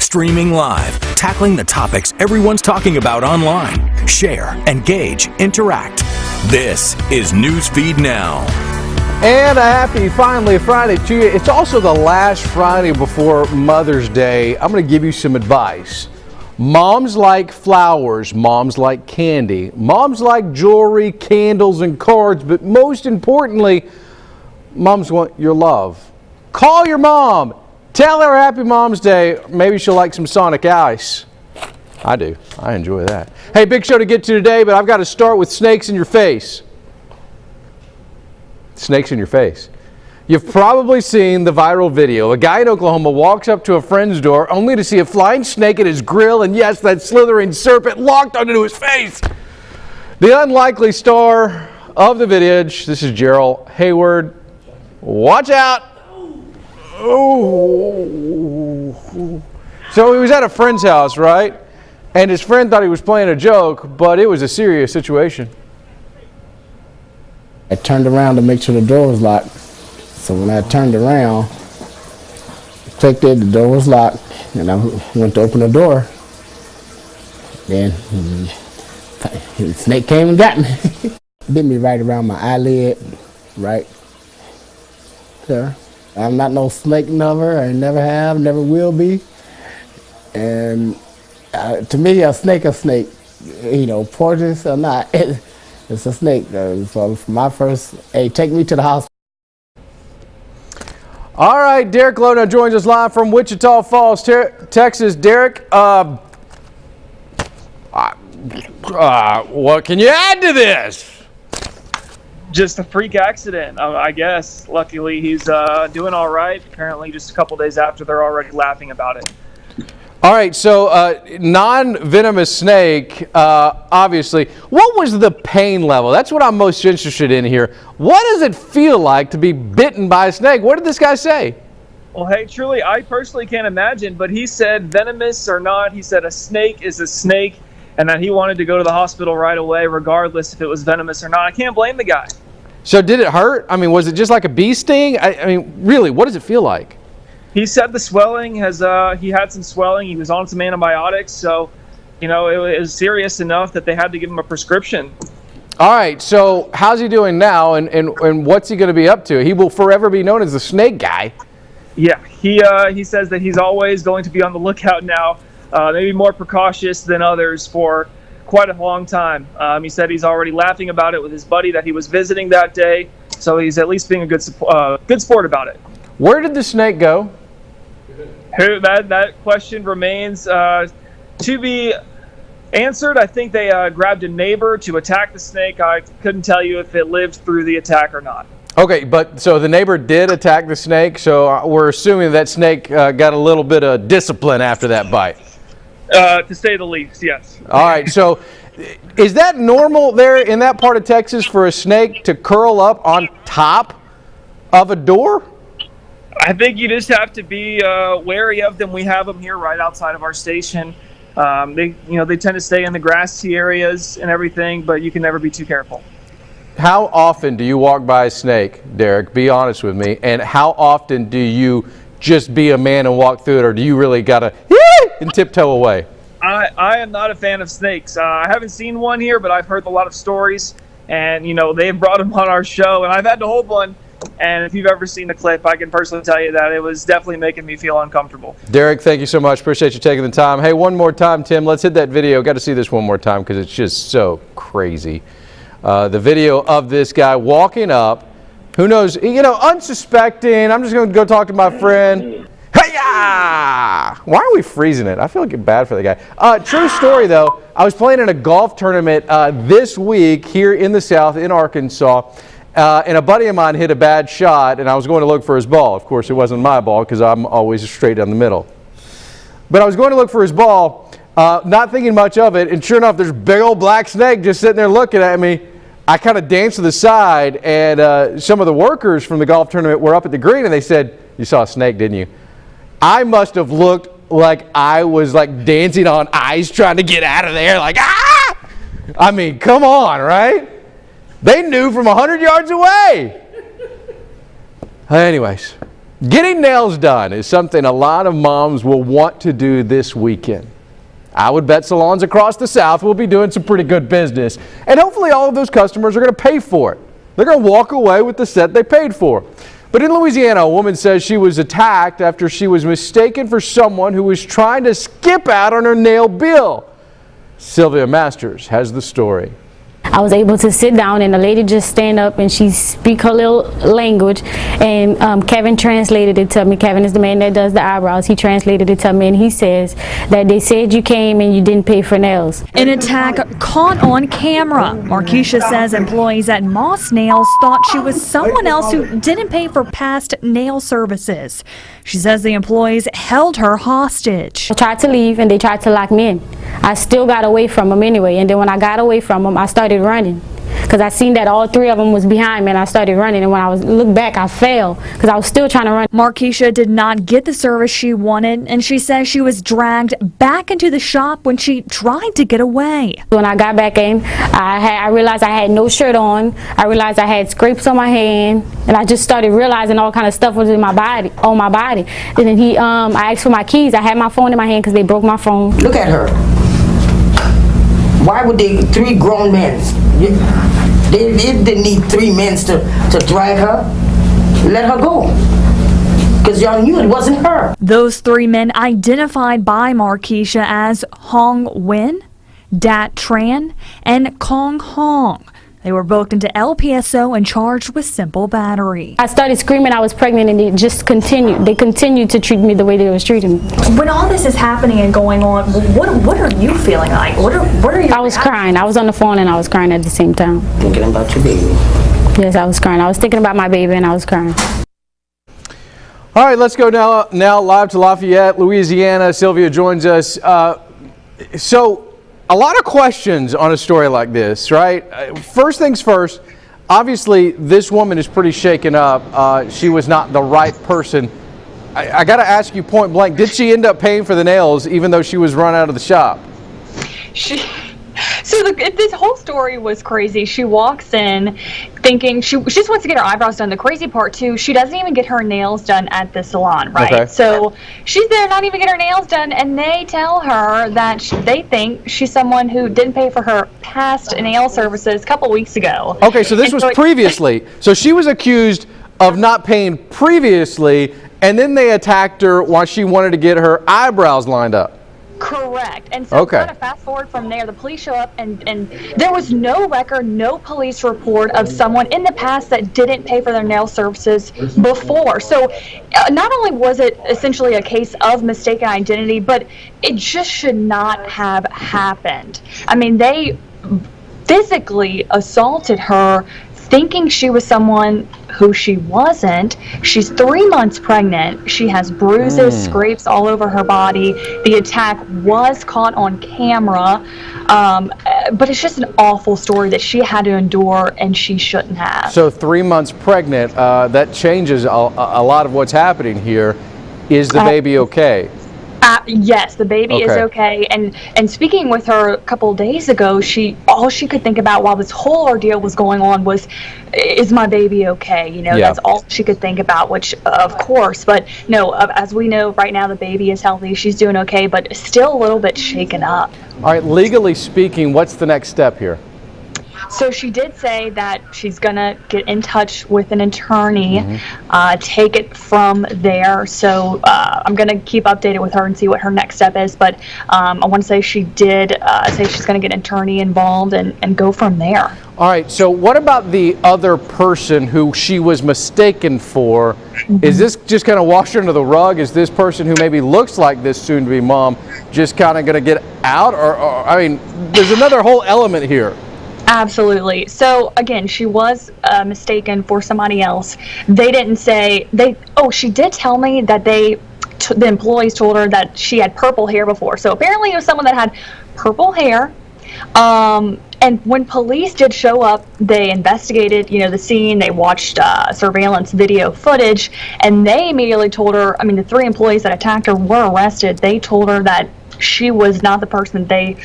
Streaming live, tackling the topics everyone's talking about online. Share, engage, interact. This is Newsfeed Now. And a happy, finally, Friday to you. It's also the last Friday before Mother's Day. I'm going to give you some advice. Moms like flowers, moms like candy, moms like jewelry, candles, and cards, but most importantly, moms want your love. Call your mom. Tell her Happy Mom's Day. Maybe she'll like some Sonic Ice. I do. I enjoy that. Hey, big show to get to today, but I've got to start with snakes in your face. Snakes in your face. You've probably seen the viral video. A guy in Oklahoma walks up to a friend's door only to see a flying snake at his grill, and yes, that slithering serpent locked onto his face. The unlikely star of the video, this is Gerald Hayward. Watch out. Oh. So he was at a friend's house, right? And his friend thought he was playing a joke, but it was a serious situation. I turned around to make sure the door was locked. So when I turned around, clicked it, the door was locked, and I went to open the door. Then the snake came and got me. Bit me right around my eyelid, right there. I'm not no snake lover. I never have, never will be. And to me, a snake, you know, poisonous or not, it's a snake. So for my first, hey, take me to the hospital. All right, Derek Lowe joins us live from Wichita Falls, Texas. Derek, what can you add to this? Just a freak accident, I guess. Luckily, he's doing all right. Apparently, just a couple days after, they're already laughing about it. All right, so non-venomous snake, obviously. What was the pain level? That's what I'm most interested in here. What does it feel like to be bitten by a snake? What did this guy say? Well, hey, truly, I personally can't imagine, but he said venomous or not, he said a snake is a snake, and that he wanted to go to the hospital right away, regardless if it was venomous or not. I can't blame the guy. So did it hurt? I mean, was it just like a bee sting? I mean, really, what does it feel like? He said the swelling has, he had some swelling. He was on some antibiotics, so, you know, it was serious enough that they had to give him a prescription. All right, so how's he doing now, and what's he going to be up to? He will forever be known as the snake guy. Yeah, he says that he's always going to be on the lookout now, maybe more precautious than others for quite a long time. He said he's already laughing about it with his buddy that he was visiting that day, so he's at least being a good sport about it. Where did the snake go? That question remains to be answered. I think they grabbed a neighbor to attack the snake. I couldn't tell you if it lived through the attack or not. Okay, but so the neighbor did attack the snake, so we're assuming that snake got a little bit of discipline after that bite. To say the least, yes. All right, so is that normal there in that part of Texas for a snake to curl up on top of a door? I think you just have to be wary of them. We have them here right outside of our station. They tend to stay in the grassy areas and everything, but you can never be too careful. How often do you walk by a snake, Derek? Be honest with me. And how often do you just be a man and walk through it, or do you really gotta and tiptoe away? I am not a fan of snakes. I haven't seen one here, but I've heard a lot of stories, and you know they've brought them on our show, and I've had to hold one. And if you've ever seen the clip, I can personally tell you that it was definitely making me feel uncomfortable. Derek, thank you so much. Appreciate you taking the time. Hey, one more time, Tim, let's hit that video. Got to see this one more time because it's just so crazy. The video of this guy walking up, who knows, you know, unsuspecting. I'm just going to go talk to my friend. Hey-ya! Why are we freezing it? I feel like bad for the guy. True story, though. I was playing in a golf tournament this week here in the South, in Arkansas. And a buddy of mine hit a bad shot, and I was going to look for his ball. Of course, it wasn't my ball because I'm always straight down the middle. But I was going to look for his ball, not thinking much of it, and sure enough, there's a big old black snake just sitting there looking at me. I kind of danced to the side, and some of the workers from the golf tournament were up at the green, and they said, "You saw a snake, didn't you?" I must have looked like I was like dancing on ice trying to get out of there, like, ah! I mean, come on, right? They knew from 100 yards away. Anyways, Getting nails done is something a lot of moms will want to do this weekend. I would bet salons across the South will be doing some pretty good business, and hopefully all of those customers are going to pay for it. They're going to walk away with the set they paid for. But in Louisiana, a woman says she was attacked after she was mistaken for someone who was trying to skip out on her nail bill. Sylvia Masters has the story. I was able to sit down and the lady just stand up and she speak her little language, and Kevin translated it to me. Kevin is the man that does the eyebrows. He translated it to me and he says that they said you came and you didn't pay for nails. An attack caught on camera. Markeisha says employees at Moss Nails thought she was someone else who didn't pay for past nail services. She says the employees held her hostage. I tried to leave and they tried to lock me in. I still got away from them anyway, and then when I got away from them, I started running because I seen that all three of them was behind me, and I started running, and when I looked back, I fell because I was still trying to run. Markeisha did not get the service she wanted, and she says she was dragged back into the shop when she tried to get away. When I got back in, I realized I had no shirt on. I realized I had scrapes on my hand, and I just started realizing all kind of stuff was in my body, on my body. And then I asked for my keys. I had my phone in my hand because they broke my phone. Look at her. Why would they, three grown men, they didn't need three men to drag her? Let her go. Because y'all knew it wasn't her. Those three men identified by Markeisha as Hong Nguyen, Dat Tran, and Kong Hong. They were booked into LPSO and charged with simple battery. I started screaming I was pregnant, and they just continued. They continued to treat me the way they was treating me. When all this is happening and going on, what are you feeling like? What are you? I was crying. I was on the phone and I was crying at the same time. Thinking about your baby. Yes, I was crying. I was thinking about my baby and I was crying. All right, let's go now live to Lafayette, Louisiana. Sylvia joins us. So a lot of questions on a story like this, right? First things first, obviously this woman is pretty shaken up. She was not the right person. I got to ask you point blank, did she end up paying for the nails even though she was run out of the shop? This whole story was crazy. She walks in thinking she just wants to get her eyebrows done. The crazy part too, she doesn't even get her nails done at the salon, right? Okay. So she's there not even get her nails done, and they tell her that they think she's someone who didn't pay for her past nail services a couple weeks ago. Okay, so this was previously. So she was accused of not paying previously, and then they attacked her while she wanted to get her eyebrows lined up. Correct. And so kind of fast forward from there, the police show up, and there was no record, no police report of someone in the past that didn't pay for their nail services before. So not only was it essentially a case of mistaken identity, but it just should not have happened. I mean, they physically assaulted her thinking she was someone who she wasn't. She's 3 months pregnant. She has bruises, scrapes all over her body. The attack was caught on camera, but it's just an awful story that she had to endure and she shouldn't have. So 3 months pregnant, that changes a lot of what's happening here. Is the baby okay? Yes, the baby is okay. And speaking with her a couple of days ago, all she could think about while this whole ordeal was going on was, is my baby okay? You know, that's all she could think about, which of course, but no, as we know right now, the baby is healthy. She's doing okay, but still a little bit shaken up. All right, legally speaking, what's the next step here? So she did say that she's going to get in touch with an attorney, take it from there. So I'm going to keep updated with her and see what her next step is. But I want to say she did say she's going to get an attorney involved and go from there. All right, so what about the other person who she was mistaken for? Is this just kind of washed under the rug? Is this person who maybe looks like this soon-to-be mom just kind of going to get out? Or, I mean, there's another whole element here. Absolutely. So again, she was mistaken for somebody else. They didn't say she did tell me that the employees told her that she had purple hair before. So apparently it was someone that had purple hair. And when police did show up, they investigated, the scene. They watched surveillance video footage, and they immediately told her, the 3 employees that attacked her were arrested. They told her that she was not the person they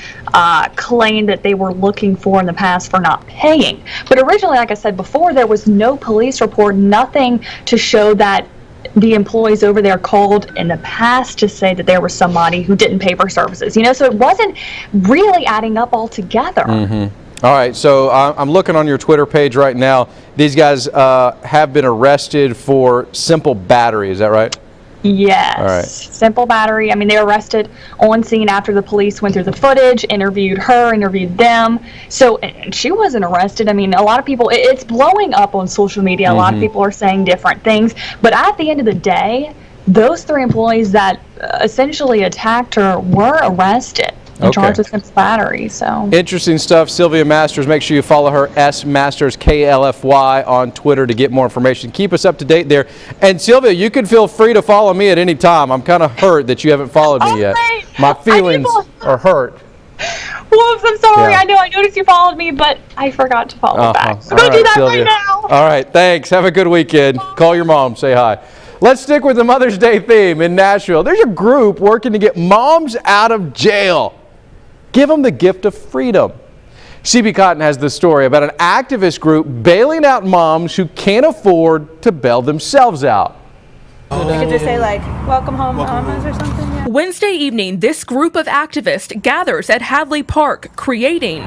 claimed that they were looking for in the past for not paying. But originally, like I said before, there was no police report, nothing to show that the employees over there called in the past to say that there was somebody who didn't pay for services. You know, so it wasn't really adding up altogether. All right, so I'm looking on your Twitter page right now. These guys have been arrested for simple battery. Is that right? Yes. All right. Simple battery. I mean, they were arrested on scene after the police went through the footage, interviewed her, interviewed them. So she wasn't arrested. I mean, a lot of people, it's blowing up on social media. A lot of people are saying different things. But at the end of the day, those 3 employees that essentially attacked her were arrested and charged with simple battery. So interesting stuff. Sylvia Masters, make sure you follow her, S Masters KLFY, on Twitter to get more information. Keep us up to date there. And Sylvia, you can feel free to follow me at any time. I'm kind of hurt that you haven't followed me yet. My feelings are hurt. Whoops, I'm sorry. I know, I noticed you followed me, but I forgot to follow back. So go do that Sylvia. right now. All right, thanks. Have a good weekend. Call your mom, say hi. Let's stick with the Mother's Day theme in Nashville. There's a group working to get moms out of jail. Give them the gift of freedom. CB Cotton has this story about an activist group bailing out moms who can't afford to bail themselves out. You could just say, like, welcome home, mamas, or something. Yeah. Wednesday evening, this group of activists gathers at Hadley Park, creating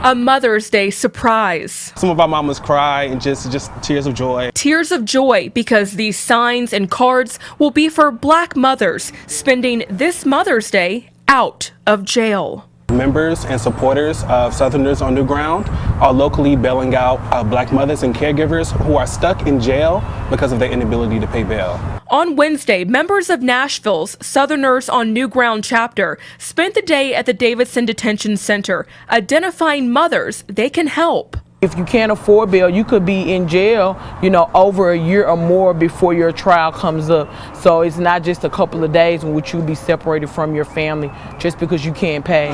a Mother's Day surprise. Some of our mamas cry and just tears of joy. Tears of joy because these signs and cards will be for Black mothers spending this Mother's Day out of jail. Members and supporters of Southerners on New Ground are locally bailing out Black mothers and caregivers who are stuck in jail because of their inability to pay bail. On Wednesday, members of Nashville's Southerners on New Ground chapter spent the day at the Davidson Detention Center, identifying mothers they can help. If you can't afford bail, you could be in jail, you know, over a year or more before your trial comes up. So it's not just a couple of days in which you'll be separated from your family just because you can't pay.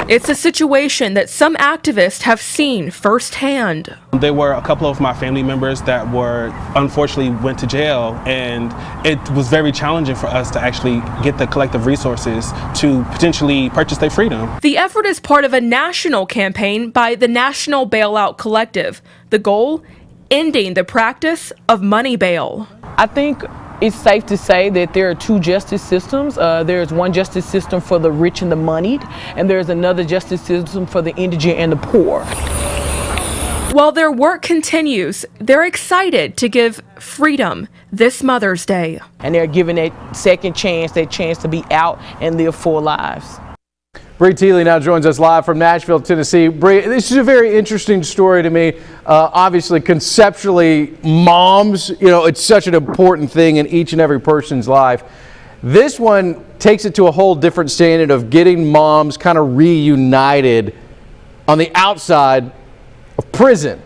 It's a situation that some activists have seen firsthand. There were a couple of my family members that unfortunately went to jail, and it was very challenging for us to actually get the collective resources to potentially purchase their freedom. The effort is part of a national campaign by the National Bailout Collective. The goal? Ending the practice of money bail. I think it's safe to say that there are 2 justice systems. There's one justice system for the rich and the moneyed, and there's another justice system for the indigent and the poor. While their work continues, they're excited to give freedom this Mother's Day. And they're given that second chance, that chance to be out and live full lives. Bree Teeley now joins us live from Nashville, Tennessee. Bree, this is a very interesting story to me. Obviously, conceptually, moms, you know, it's such an important thing in each and every person's life. This one takes it to a whole different standard of getting moms kind of reunited on the outside of prison.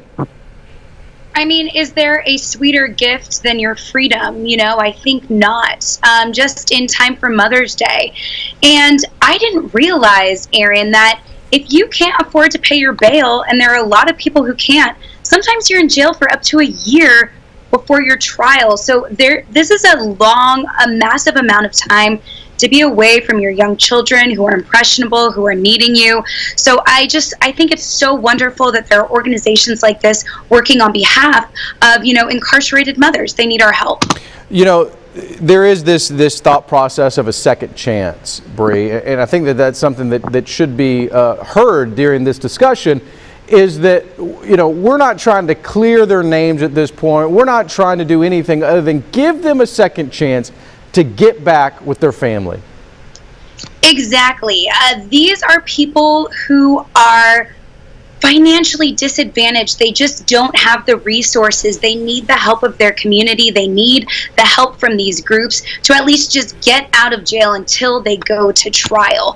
I mean, is there a sweeter gift than your freedom? You know, I think not. Just in time for Mother's Day. And I didn't realize, Aaron, that if you can't afford to pay your bail, and there are a lot of people who can't, sometimes you're in jail for up to a year before your trial. So this is a massive amount of time to be away from your young children who are impressionable, who are needing you. So I think it's so wonderful that there are organizations like this working on behalf of, you know, incarcerated mothers. They need our help. You know, there is this thought process of a second chance, Bree, and I think that that's something that should be heard during this discussion, is that, you know, we're not trying to clear their names at this point. We're not trying to do anything other than give them a second chance to get back with their family. Exactly. These are people who are financially disadvantaged. They just don't have the resources. They need the help of their community. They need the help from these groups to at least just get out of jail until they go to trial.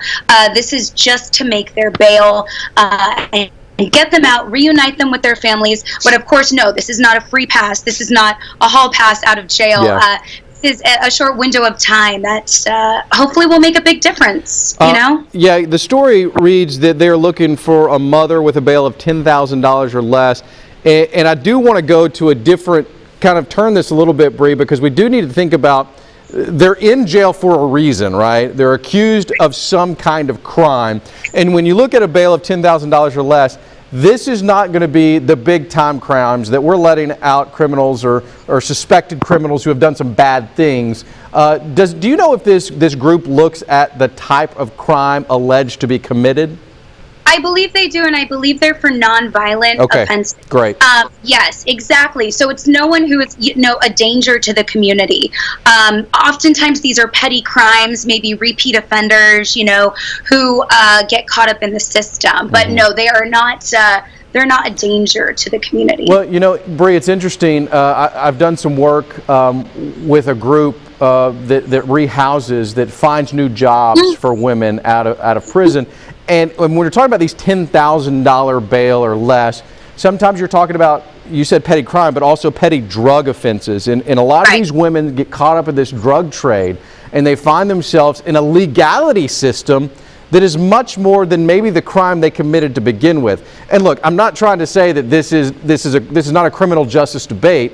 This is just to make their bail and get them out, reunite them with their families. But of course, no, this is not a free pass. This is not a hall pass out of jail. Yeah. Is a short window of time that hopefully will make a big difference, you know? Yeah, the story reads that they're looking for a mother with a bail of $10,000 or less. And I do want to go to a different, kind of turn this a little bit, Bree, because we do need to think about, they're in jail for a reason, right? They're accused of some kind of crime. And when you look at a bail of $10,000 or less, this is not going to be the big time crimes that we're letting out criminals or suspected criminals who have done some bad things. Do you know if this group looks at the type of crime alleged to be committed? I believe they do, and I believe they're for nonviolent offenses. Great. Yes, exactly. So it's no one who is, a danger to the community. Oftentimes these are petty crimes, maybe repeat offenders, who get caught up in the system. But no, they are not. They're not a danger to the community. Well, Bree, it's interesting. I've done some work with a group that rehouses, that finds new jobs for women out of prison. And when we're talking about these $10,000 bail or less, sometimes you're talking about, you said petty crime, but also petty drug offenses. And a lot of these women get caught up in this drug trade, and they find themselves in a legality system that is much more than maybe the crime they committed to begin with. And look, I'm not trying to say that this is not a criminal justice debate,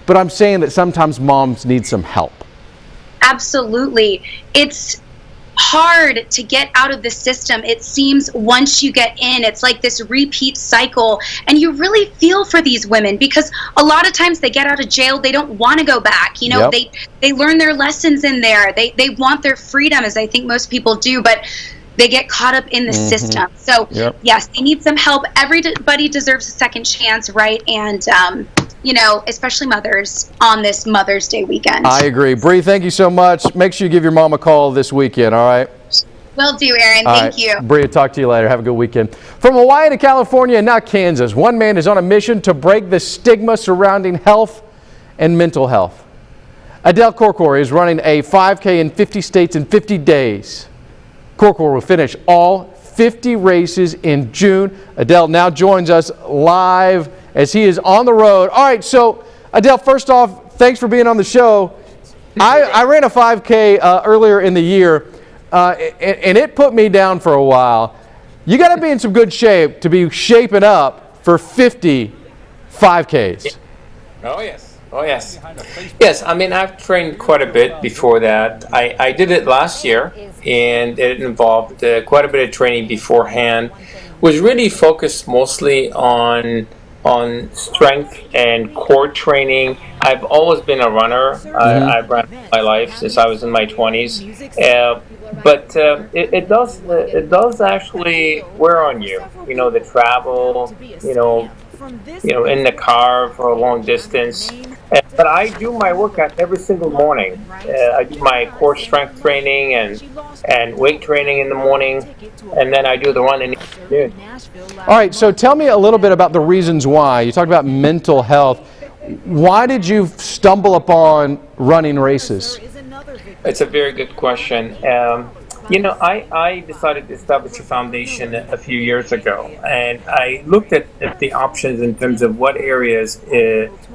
but I'm saying that sometimes moms need some help. Absolutely. It's hard to get out of the system. It seems once you get in, it's like this repeat cycle, and you really feel for these women, because a lot of times they get out of jail, they don't want to go back. They learn their lessons in there. They want their freedom, as I think most people do, but they get caught up in the system. So yes, they need some help. Everybody deserves a second chance, right? And especially mothers on this Mother's Day weekend. I agree. Bree, thank you so much. Make sure you give your mom a call this weekend, all right? Will do, Aaron. Thank you. Bree, talk to you later. Have a good weekend. From Hawaii to California and now Kansas, one man is on a mission to break the stigma surrounding health and mental health. Adele Corre is running a 5K in 50 states in 50 days. Corre will finish all 50 races in June. Adele now joins us live as he is on the road. All right, so Adele, first off, thanks for being on the show. I ran a 5K earlier in the year, and it put me down for a while. You got to be in some good shape to be shaping up for 50 5Ks. Oh, yes. Oh, yes. Yes, I mean, I've trained quite a bit before that. I did it last year, and it involved quite a bit of training beforehand. Was really focused mostly on strength and core training. I've always been a runner. I've run my life since I was in my 20s. But it does actually wear on you. The travel, in the car for a long distance. But I do my workout every single morning. I do my core strength training and weight training in the morning, and then I do the run in the afternoon. All right, so tell me a little bit about the reasons why. You talked about mental health. Why did you stumble running races? It's a very good question. I decided to establish a foundation a few years ago, and I looked at the options in terms of what areas.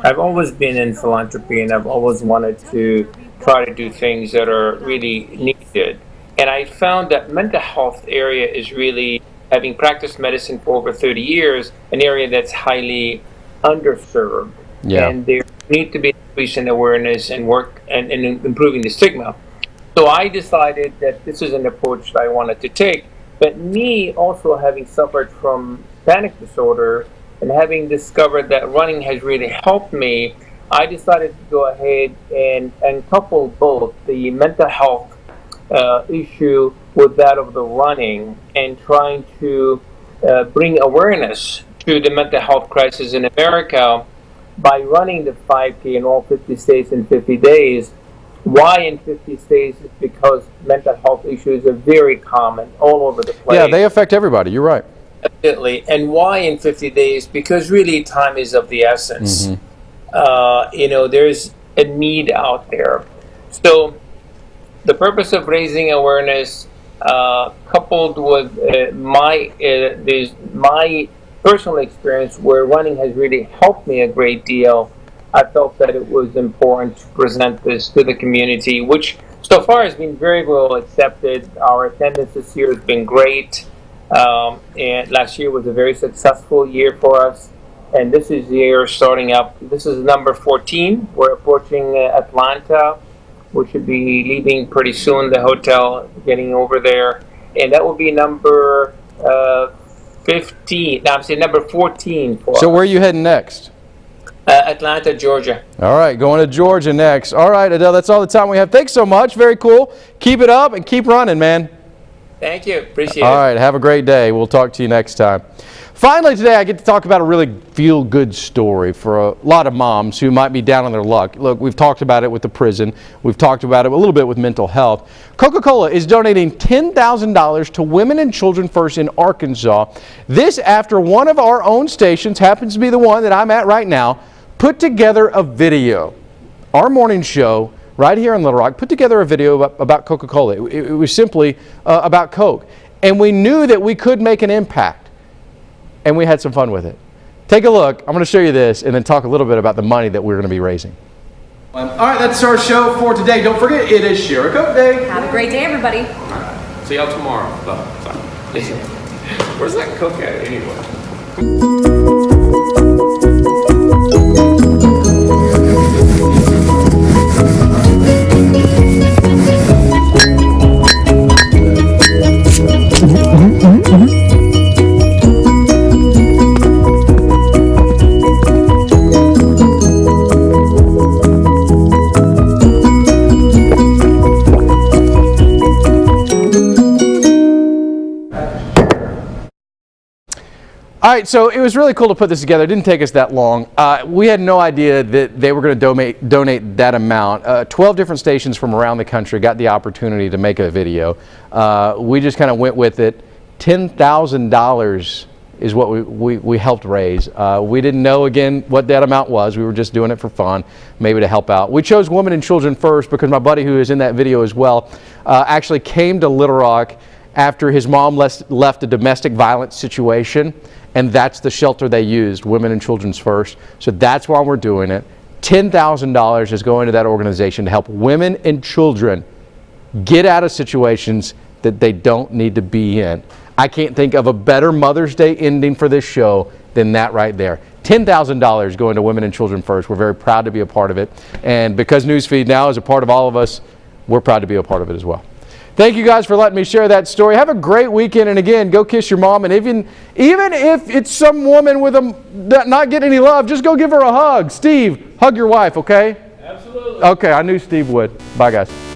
I've always been in philanthropy, and I've always wanted to try to do things that are really needed. And I found that mental health area is really, having practiced medicine for over 30 years, an area that's highly underserved. Yeah. And there need to be increase in awareness and work and improving the stigma. So I decided that this is an approach that I wanted to take. But me also having suffered from panic disorder and having discovered that running has really helped me, I decided to go ahead and couple both the mental health issue with that of the running, and trying to bring awareness to the mental health crisis in America by running the 5K in all 50 states in 50 days. Why in 50 states is because mental health issues are very common all over the place. Yeah, they affect everybody. You're right. Definitely. And why in 50 days? Because really time is of the essence. There's a need out there. So the purpose of raising awareness, coupled with my personal experience where running has really helped me a great deal, I felt that it was important to present this to the community, which so far has been very well accepted. Our attendance this year has been great, and last year was a very successful year for us, and this is the year starting up. This is number 14. We're approaching Atlanta. We should be leaving pretty soon, the hotel, getting over there, and that will be number 15. No, I'm saying number 14 for So us. where are you heading next? Atlanta, Georgia. All right, going to Georgia next. All right, Adele, that's all the time we have. Thanks so much. Very cool. Keep it up and keep running, man. Thank you. Appreciate it. All right, have a great day. We'll talk to you next time. Finally today, I get to talk about a really feel-good story for a lot of moms who might be down on their luck. Look, we've talked about it with the prison. We've talked about it a little bit with mental health. Coca-Cola is donating $10,000 to Women and Children First in Arkansas. This after one of our own stations, happens to be the one that I'm at right now, put together a video. Our morning show right here in Little Rock put together a video about Coca-Cola. It was simply about Coke. And we knew that we could make an impact. And we had some fun with it. Take a look. I'm going to show you this and then talk a little bit about the money that we're going to be raising. All right, that's our show for today. Don't forget, it is Share a Coke Day. Have a great day, everybody. All right. See y'all tomorrow. Where's that Coke at anyway? All right, so it was really cool to put this together. It didn't take us that long. We had no idea that they were going to donate that amount. 12 different stations from around the country got the opportunity to make a video. We just kind of went with it. $10,000 is what we helped raise. We didn't know, again, what that amount was. We were just doing it for fun, maybe to help out. We chose Women and Children First because my buddy, who is in that video as well, actually came to Little Rock after his mom left a domestic violence situation, and that's the shelter they used, Women and Children First. So that's why we're doing it. $10,000 is going to that organization to help women and children get out of situations that they don't need to be in. I can't think of a better Mother's Day ending for this show than that right there. $10,000 going to Women and Children First. We're very proud to be a part of it. And because Newsfeed Now is a part of all of us, we're proud to be a part of it as well. Thank you guys for letting me share that story. Have a great weekend, and again, go kiss your mom. And even if it's some woman with not getting any love, just go give her a hug. Steve, hug your wife, okay? Absolutely. Okay, I knew Steve would. Bye, guys.